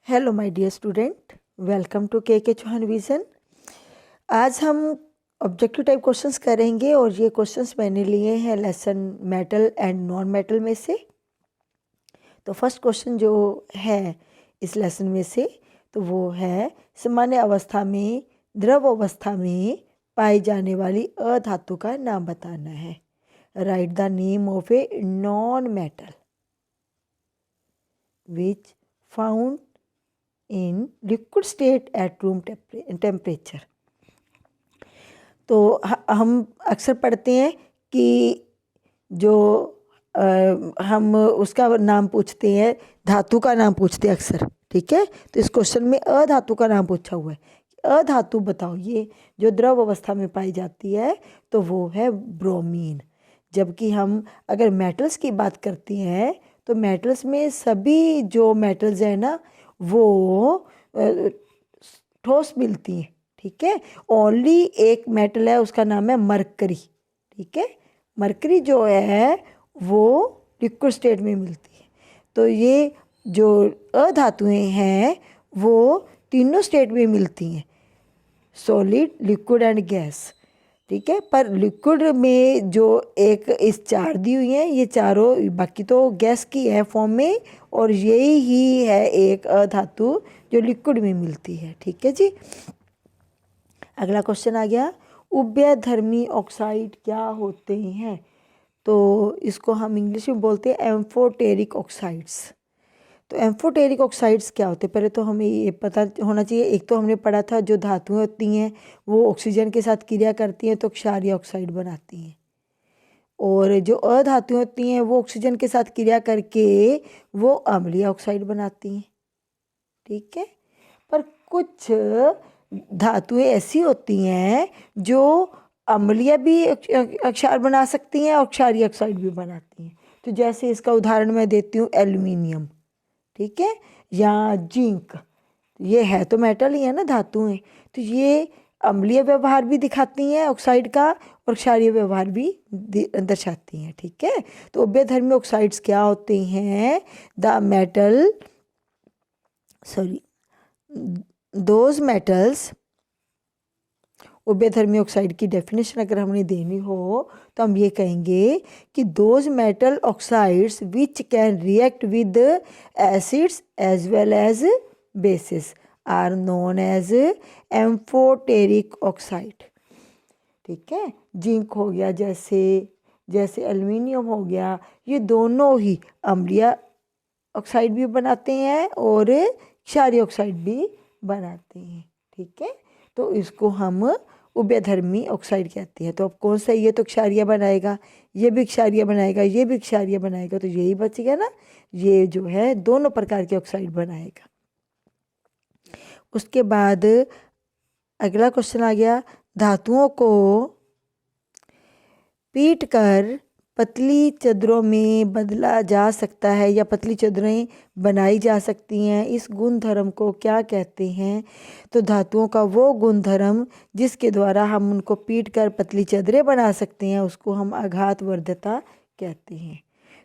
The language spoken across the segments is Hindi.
Hello my dear student, welcome to K Chauhan vision. आज हम ऑब्जेक्टिव टाइप क्वेश्चंस करेंगे और ये क्वेश्चंस मैंने लिए हैं lesson metal and non metal में से। तो फर्स्ट क्वेश्चन जो है इस लेसन में से तो वो है सामान्य अवस्था में द्रव अवस्था में पाई जाने वाली अधातु का नाम बताना है। Right the name of a non metal which found in liquid state at room temperature. तो हम अक्सर पढ़ते हैं कि जो हम उसका नाम पूछते हैं, धातु का नाम पूछते हैं अक्सर, ठीक है। तो इस क्वेश्चन में अधातु का नाम पूछा हुआ है। अधातु बताओ, ये जो द्रव अवस्था में पाई जाती है तो वो है ब्रोमीन। जबकि हम अगर मेटल्स की बात करते हैं तो मेटल्स में सभी जो मेटल्स हैं ना वो ठोस मिलती हैं, ठीक है। ओनली एक मेटल है, उसका नाम है मरकरी, ठीक है। मरकरी जो है वो लिक्विड स्टेट में मिलती है। तो ये जो अधातुएं हैं वो तीनों स्टेट में मिलती हैं, सॉलिड, लिक्विड एंड गैस, ठीक है। पर लिक्विड में जो एक इस चार दी हुई हैं, ये चारों बाकी तो गैस की है फॉर्म में, और यही ही है एक अधातु जो लिक्विड में मिलती है, ठीक है जी। अगला क्वेश्चन आ गया, उभयधर्मी ऑक्साइड क्या होते हैं? तो इसको हम इंग्लिश में बोलते हैं एम्फोटेरिक ऑक्साइड्स। तो एम्फोटेरिक ऑक्साइड्स क्या होते हैं? पहले तो हमें ये पता होना चाहिए। एक तो हमने पढ़ा था जो धातुएं होती हैं वो ऑक्सीजन के साथ क्रिया करती हैं तो क्षारीय ऑक्साइड बनाती हैं, और जो अधातुएं होती हैं वो ऑक्सीजन के साथ क्रिया करके वो अम्लीय ऑक्साइड बनाती हैं, ठीक है। पर कुछ धातुएं ऐसी होती हैं जो अम्लीय भी क्षार बना सकती हैं और क्षारीय ऑक्साइड भी बनाती हैं। तो जैसे इसका उदाहरण मैं देती हूँ एल्युमिनियम, ठीक है, या जिंक। ये है तो मेटल ही है ना, धातुएं। तो ये अम्लीय व्यवहार भी दिखाती हैं ऑक्साइड का और क्षारीय व्यवहार भी दर्शाती हैं, ठीक है। तो उभयधर्मी ऑक्साइड्स क्या होते हैं? The metal those metals. उभयधर्मी ऑक्साइड की डेफिनेशन अगर हमने देनी हो तो हम ये कहेंगे कि those metal oxides which can react with acids as well as bases are known as amphoteric oxide, ठीक है। जिंक हो गया, जैसे एल्युमिनियम हो गया, ये दोनों ही अम्लीय ऑक्साइड भी बनाते हैं और क्षारीय ऑक्साइड भी बनाते हैं, ठीक है। तो इसको हम उभयधर्मी ऑक्साइड कहते हैं। तो अब कौन सा, ये तो क्षारीय बनाएगा, ये भी क्षारीय बनाएगा, ये भी क्षारीय बनाएगा, तो यही बचेगा ना, ये जो है दोनों प्रकार के ऑक्साइड बनाएगा। उसके बाद अगला क्वेश्चन आ गया, धातुओं को पीट कर पतली चदरों में बदला जा सकता है या पतली चदरें बनाई जा सकती हैं, इस गुण धर्म को क्या कहते हैं? तो धातुओं का वो गुण धर्म जिसके द्वारा हम उनको पीट कर पतली चदरें बना सकते हैं उसको हम आघातवर्धता कहते हैं।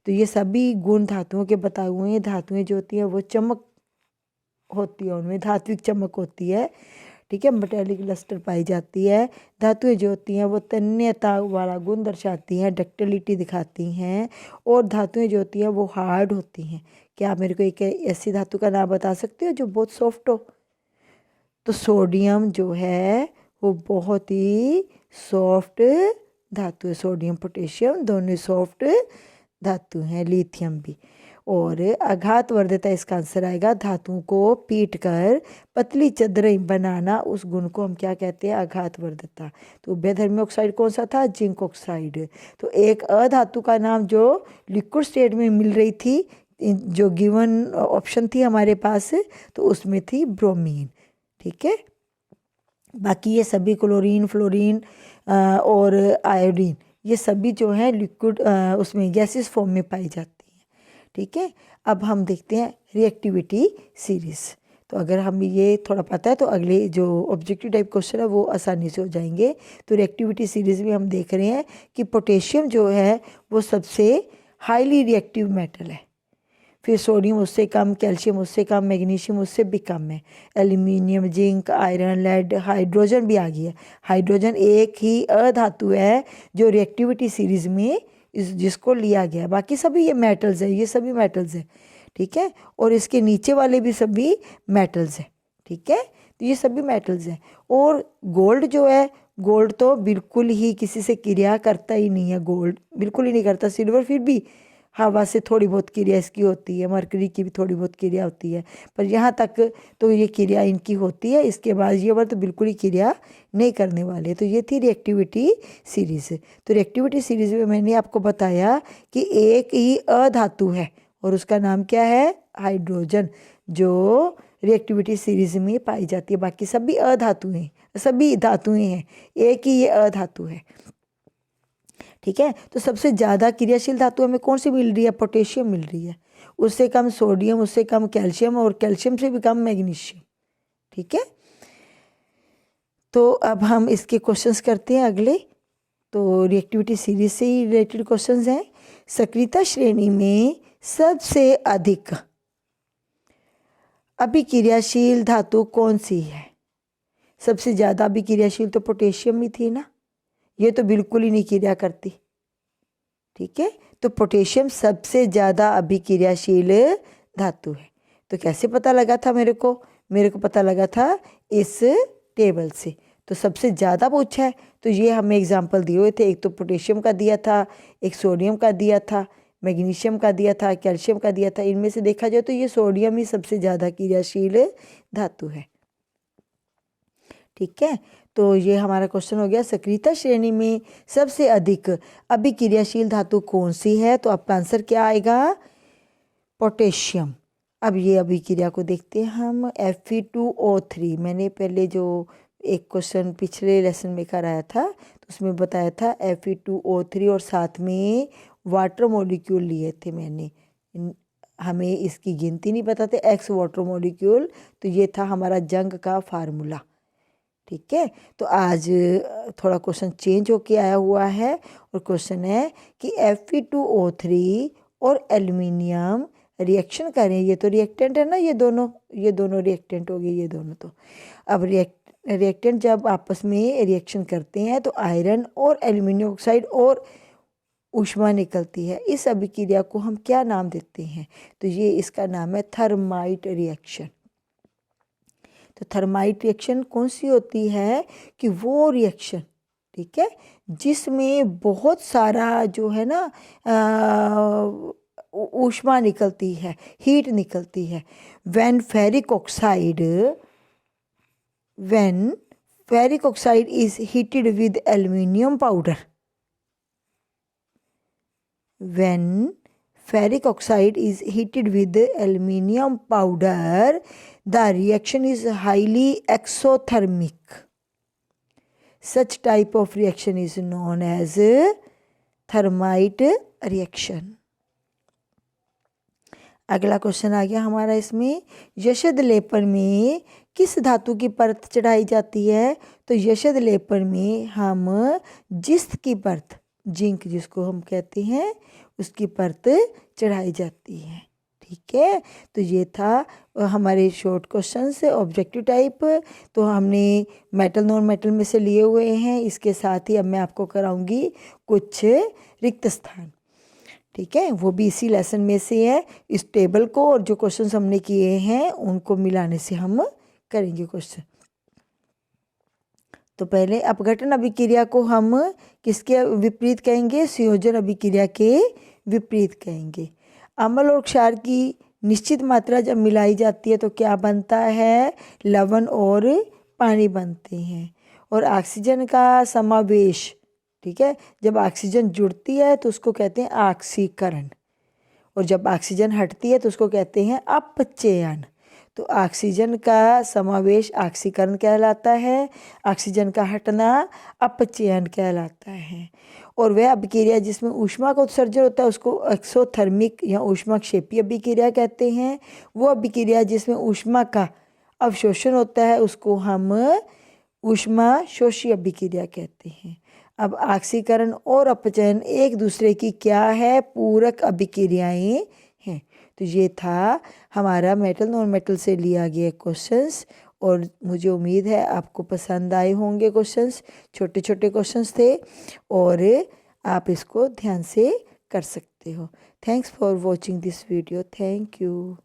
तो ये सभी गुण धातुओं के बताए हुए हैं। धातुएं जो होती हैं वो चमक होती है, उनमें धात्विक चमक होती है, ठीक है, मेटेलिक लस्टर पाई जाती है। धातुएं जो होती हैं वो तन्यता वाला गुण दर्शाती हैं, डक्टिलिटी दिखाती हैं, और धातुएं जो होती हैं वो हार्ड होती हैं। क्या आप मेरे को एक ऐसी धातु का नाम बता सकते हो जो बहुत सॉफ्ट हो? तो सोडियम जो है वो बहुत ही सॉफ्ट धातु है। सोडियम पोटेशियम दोनों सॉफ्ट धातु हैं, लिथियम भी। और आघातवर्धता इसका आंसर आएगा। धातुओं को पीट कर पतली चदरें बनाना, उस गुण को हम क्या कहते हैं? आघातवर्धता। तो उभयधर्मी ऑक्साइड कौन सा था? Zinc oxide. तो एक अधातु का नाम जो लिक्विड स्टेट में मिल रही थी, जो गिवन ऑप्शन थी हमारे पास, तो उसमें थी ब्रोमीन, ठीक है। बाकी ये सभी क्लोरीन, फ्लोरीन और आयोडीन, ये सभी जो है लिक्विड उसमें गैसेस फॉर्म में पाई जाती हैं, ठीक है। अब हम देखते हैं रिएक्टिविटी सीरीज। तो अगर हम ये थोड़ा पता है तो अगले जो ऑब्जेक्टिव टाइप क्वेश्चन है वो आसानी से हो जाएंगे। तो रिएक्टिविटी सीरीज में हम देख रहे हैं कि पोटेशियम जो है वो सबसे हाईली रिएक्टिव मेटल है। फिर सोडियम उससे कम, कैल्शियम उससे कम, मैग्नीशियम उससे भी कम है। Aluminium, zinc, iron, lead, hydrogen भी आ गया। हाइड्रोजन एक ही अधातु है जो रिएक्टिविटी सीरीज में जिसको लिया गया है। बाकी सभी ये मेटल्स है, ये सभी मेटल्स है, ठीक है। और इसके नीचे वाले भी सभी मेटल्स हैं, ठीक है। तो ये सभी मेटल्स हैं। और गोल्ड जो है, गोल्ड तो बिल्कुल ही किसी से क्रिया करता ही नहीं है, गोल्ड बिल्कुल ही नहीं करता। सिल्वर फिर भी हवा से थोड़ी बहुत क्रिया इसकी होती है, मरकरी की भी थोड़ी बहुत क्रिया होती है, पर यहाँ तक तो ये क्रिया इनकी होती है। इसके बाद ये वाला तो बिल्कुल ही क्रिया नहीं करने वाले। तो ये थी रिएक्टिविटी सीरीज। तो रिएक्टिविटी सीरीज में मैंने आपको बताया कि एक ही अधातु है और उसका नाम क्या है, हाइड्रोजन, जो रिएक्टिविटी सीरीज में पाई जाती है। बाकी सभी अधातु हैं, सभी धातुएं हैं, एक ही ये अधातु है, ठीक है। तो सबसे ज़्यादा क्रियाशील धातु हमें कौन सी मिल रही है, पोटेशियम मिल रही है। उससे कम सोडियम, उससे कम कैल्शियम, और कैल्शियम से भी कम मैग्नीशियम, ठीक है। तो अब हम इसके क्वेश्चंस करते हैं अगले। तो रिएक्टिविटी सीरीज से ही रिलेटेड क्वेश्चंस हैं। सक्रियता श्रेणी में सबसे अधिक अभिक्रियाशील धातु कौन सी है। सबसे ज़्यादा अभिक्रियाशील तो पोटेशियम ही थी ना, ये तो बिल्कुल ही नहीं क्रिया करती, ठीक है। तो पोटेशियम सबसे ज़्यादा अभिक्रियाशील धातु है। तो कैसे पता लगा था मेरे को पता लगा था इस टेबल से। तो सबसे ज़्यादा पूछा है तो ये हमें एग्जाम्पल दिए हुए थे। एक तो पोटेशियम का दिया था, एक सोडियम का दिया था, मैग्नीशियम का दिया था, कैल्शियम का दिया था। इनमें से देखा जाए तो ये सोडियम ही सबसे ज़्यादा क्रियाशील धातु है, ठीक है। तो ये हमारा क्वेश्चन हो गया, सक्रियता श्रेणी में सबसे अधिक अभिक्रियाशील धातु कौन सी है। तो आपका आंसर क्या आएगा, पोटेशियम। अब ये अभिक्रिया को देखते हैं हम। Fe2O3, मैंने पहले जो एक क्वेश्चन पिछले लेसन में कराया था तो उसमें बताया था Fe2O3 और साथ में वाटर मॉलिक्यूल लिए थे मैंने। हमें इसकी गिनती नहीं पता थे, एक्स वाटर मॉलिक्यूल, तो ये था हमारा जंग का फार्मूला, ठीक है। तो आज थोड़ा क्वेश्चन चेंज होके आया हुआ है और क्वेश्चन है कि Fe2O3 और एल्युमिनियम रिएक्शन करें। ये तो रिएक्टेंट है ना, ये दोनों रिएक्टेंट हो गए, ये दोनों। तो अब रिएक्टेंट जब आपस में रिएक्शन करते हैं तो आयरन और एल्युमिनियम ऑक्साइड और ऊष्मा निकलती है। इस अभिक्रिया को हम क्या नाम देते हैं, तो ये इसका नाम है थर्माइट रिएक्शन। तो थर्माइट रिएक्शन कौन सी होती है कि वो रिएक्शन, ठीक है, जिसमें बहुत सारा जो है ना ऊष्मा निकलती है, हीट निकलती है। when ferric oxide is heated with aluminium powder, when ferric oxide is heated with aluminium powder, the reaction is highly exothermic. Such type of reaction is known as thermite reaction. अगला क्वेश्चन आ गया हमारा इसमें, यशद लेपन में किस धातु की परत चढ़ाई जाती है। तो यशद लेपन में हम जिस्त की परत, जिंक जिसको हम कहते हैं, उसकी परत चढ़ाई जाती है, ठीक है। तो ये था हमारे शॉर्ट क्वेश्चन से ऑब्जेक्टिव टाइप। तो हमने मेटल नॉन मेटल में से लिए हुए हैं। इसके साथ ही अब मैं आपको कराऊंगी कुछ रिक्त स्थान, ठीक है, वो भी इसी लेसन में से है। इस टेबल को और जो क्वेश्चंस हमने किए हैं उनको मिलाने से हम करेंगे क्वेश्चन। तो पहले अपघटन अभिक्रिया को हम किसके विपरीत कहेंगे, संयोजन अभिक्रिया के विपरीत कहेंगे। अम्ल और क्षार की निश्चित मात्रा जब मिलाई जाती है तो क्या बनता है, लवण और पानी बनते हैं। और ऑक्सीजन का समावेश, ठीक है, जब ऑक्सीजन जुड़ती है तो उसको कहते हैं ऑक्सीकरण, और जब ऑक्सीजन हटती है तो उसको कहते हैं अपचयन। तो ऑक्सीजन का समावेश ऑक्सीकरण कहलाता है, ऑक्सीजन का हटना अपचयन कहलाता है। और वह अभिक्रिया जिसमें ऊष्मा का उत्सर्जन होता है उसको एक्सोथर्मिक या ऊष्माक्षेपी अभिक्रिया कहते हैं। वो अभिक्रिया जिसमें ऊष्मा का अवशोषण होता है उसको हम ऊष्माशोषी अभिक्रिया कहते हैं। अब ऑक्सीकरण और अपचयन एक दूसरे की क्या है, पूरक अभिक्रियाएं हैं। तो ये था हमारा मेटल नॉन मेटल से लिया गया क्वेश्चंस, और मुझे उम्मीद है आपको पसंद आए होंगे क्वेश्चंस। छोटे छोटे क्वेश्चंस थे और आप इसको ध्यान से कर सकते हो। Thanks for watching this video. Thank you.